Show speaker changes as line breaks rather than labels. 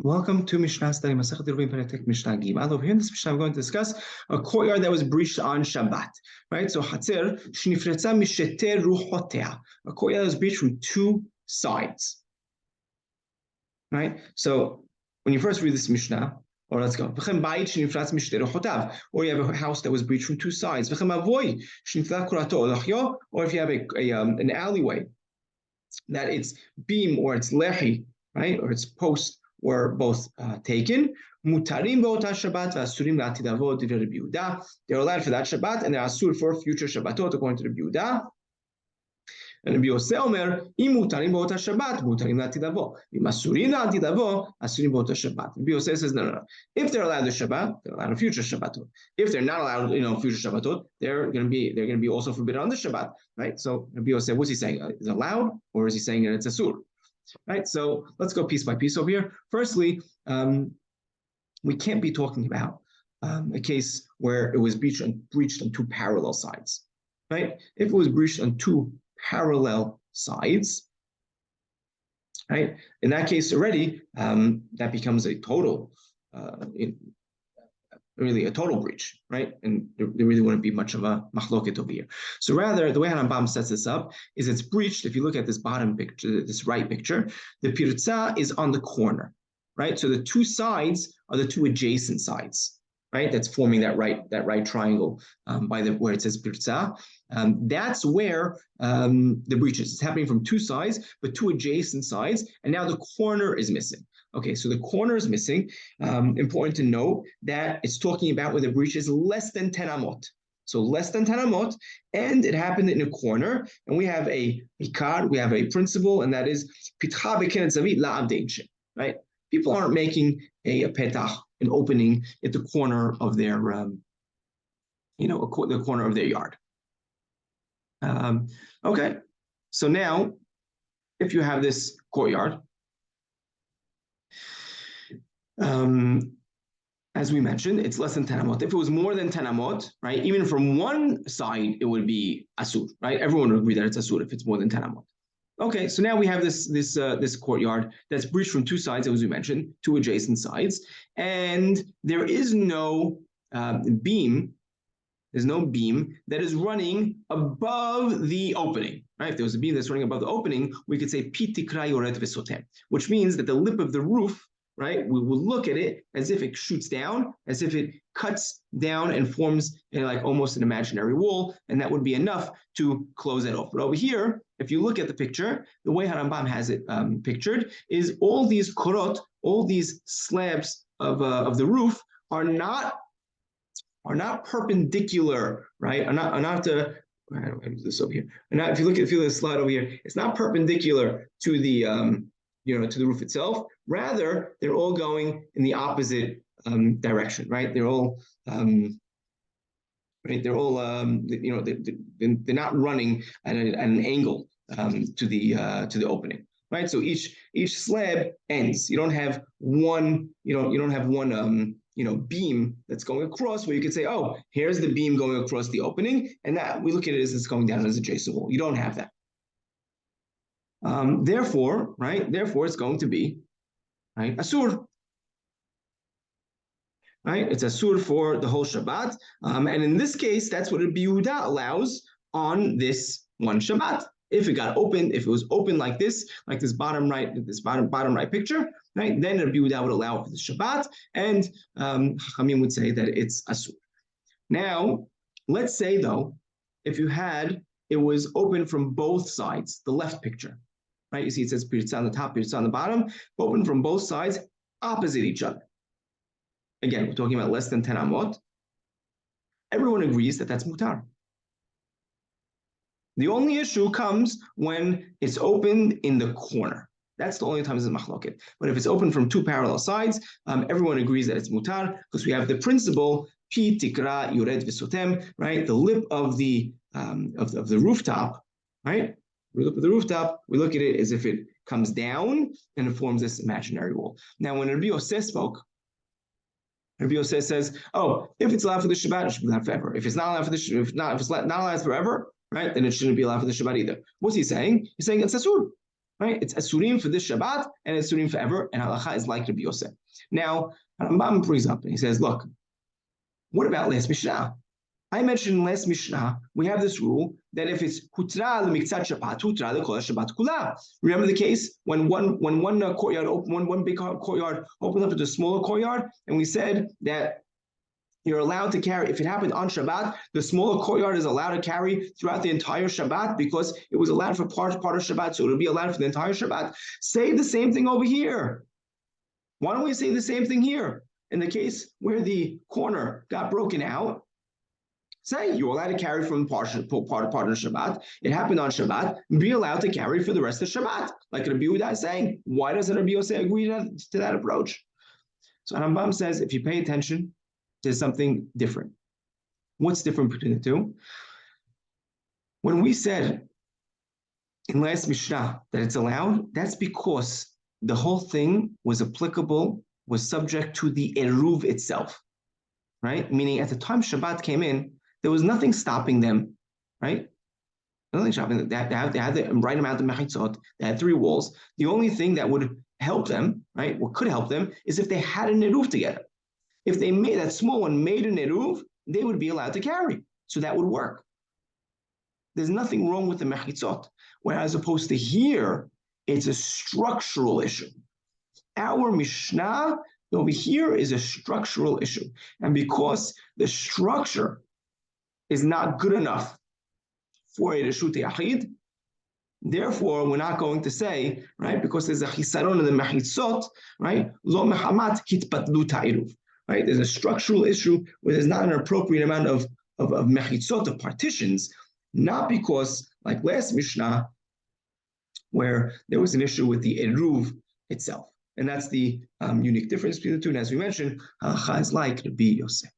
Welcome to Mishna study Masechet Eruvin Perek Mishnah Gimel. Over here in this Mishnah, I'm going to discuss a courtyard that was breached on Shabbat. Right? So Hatzer Shnifretza Misheter Ruchotea. A courtyard that was breached from two sides. Right? So when you first read this Mishnah, or let's go. Or you have a house that was breached from two sides. Or if you have an alleyway that its beam or its lehi, right, or its post were both taken. Mutarim be'ota Shabbat v'asurim la'atidavot divrei Rabbi Yehuda. They're allowed for that Shabbat and they're asur for future Shabbatot according to Rabbi Yehuda. And Rabbi Yosef Omer, im mutarim be'ota Shabbat, mutarim la'atidavot. Im asurim la'atidavot, asurim be'ota Shabbat. Rabbi Yosef says no. If they're allowed the Shabbat, they're allowed in future Shabbatot. If they're not allowed, future Shabbatot, they're going to be also forbidden on the Shabbat, right? So Rabbi Yosef, what's he saying? Is it allowed, or is he saying that it's asur? Right, so let's go piece by piece over here. Firstly, we can't be talking about a case where it was breached on two parallel sides. Right, if it was breached on two parallel sides, right, in that case already, that becomes a total, really a total breach, right? And there really wouldn't be much of a machloket over here. So rather, the way Rambam sets this up is it's breached. If you look at this bottom picture, this right picture, the pirza is on the corner, right? So the two sides are the two adjacent sides, right? That's forming that right triangle where it says pirza. That's where the breach is. It's happening from two sides, but two adjacent sides, and now the corner is missing. Okay, so the corner is missing. Important to note that it's talking about where the breach is less than 10 amot. So less than 10 amot, and it happened in a corner, and we have a ikar, we have a principle, and that is pitcha bekenet zavit la'avdein, right? People aren't making a petach, an opening at the corner of their, the corner of their yard. Okay, so now, if you have this courtyard, as we mentioned, it's less than 10 amot. If it was more than 10 amot, right, even from one side, it would be asur, right? Everyone would agree that it's asur if it's more than 10 amot. Okay, so now we have this courtyard that's breached from two sides, as we mentioned, two adjacent sides, and there is no beam. There's no beam that is running above the opening, right? If there was a beam that's running above the opening, we could say pitikra yoret v'sotem, which means that the lip of the roof, right, we will look at it as if it shoots down, as if it cuts down and forms like almost an imaginary wall, and that would be enough to close it off. But over here, if you look at the picture, the way Rambam has it pictured is all these korot, all these slabs of the roof are not perpendicular, right? Are not to. I don't have this over here. If you look at the slide over here, it's not perpendicular to the to the roof itself. Rather, they're all going in the opposite direction, right? They're all right. They're all they're not running at an angle to the opening, right? So each slab ends. You don't have one. You don't have one. Beam that's going across where you could say, oh, here's the beam going across the opening, and that we look at it as it's going down as a adjacent wall. You don't have that. Therefore, it's going to be, right, asur. Right? It's asur for the whole Shabbat. And in this case, that's what Rabbi Yehuda allows on this one Shabbat. If it was open like this bottom right picture, right, then Rabbi Yehuda would allow it for the Shabbat, and Chachamim would say that it's asur. Now, let's say though, if it was open from both sides, the left picture, right? You see it says pirza on the top, pirza on the bottom, open from both sides, opposite each other. Again, we're talking about less than 10 amot. Everyone agrees that that's mutar. The only issue comes when it's opened in the corner. That's the only time it's machloket. But if it's open from two parallel sides, everyone agrees that it's mutar because we have the principle pi tikra yured v'sotem, right? The lip of the rooftop, right? We look at the rooftop. We look at it as if it comes down and it forms this imaginary wall. Now, when Rabbi Yosef spoke, Rabbi Yosef says, "Oh, if it's allowed for the Shabbat, it should be allowed forever. If it's not allowed for if it's not allowed forever, right, then it shouldn't be allowed for the Shabbat either." What's he saying? He's saying it's asur. right? It's asurim for this Shabbat and it's asurim forever, and halacha is like Rabbi Yosef. Now, Rambam brings up and he says, look, what about last Mishnah? I mentioned last Mishnah, we have this rule that if it's hutra l'miktzat Shabbat, hutra l'kol Shabbat kula. Remember the case when one courtyard, one big courtyard opened up into a smaller courtyard, and we said that you're allowed to carry, if it happened on Shabbat, the smaller courtyard is allowed to carry throughout the entire Shabbat because it was allowed for part of Shabbat, so it'll be allowed for the entire Shabbat. Say the same thing over here. Why don't we say the same thing here? In the case where the corner got broken out, say you're allowed to carry from part of Shabbat. It happened on Shabbat. Be allowed to carry for the rest of Shabbat. Like Rabbi Yehuda is saying. Why doesn't Rabbi Yosef agree to that approach? So Rambam says, if you pay attention, there's something different. What's different between the two? When we said in last Mishnah that it's allowed, that's because the whole thing was applicable, was subject to the Eruv itself, right? Meaning at the time Shabbat came in, there was nothing stopping them, right? Nothing stopping them. They had the right amount of mechitzot. They had 3 walls. The only thing that would help them, right, what could help them, is if they had an eruv together. If they made that small one made an eruv, they would be allowed to carry. So that would work. There's nothing wrong with the mechitzot. Whereas opposed to here, it's a structural issue. Our Mishnah over here is a structural issue. And because the structure is not good enough for a reshut yachid, therefore we're not going to say, right, because there's a chisaron in the mechitzot, right, lo mehamat hitpatlu ta'iruv, right, there's a structural issue where there's not an appropriate amount of mechitzot, of partitions, not because, like last Mishnah, where there was an issue with the eruv itself. And that's the unique difference between the two. And as we mentioned, halacha is like Rabbi Yosef.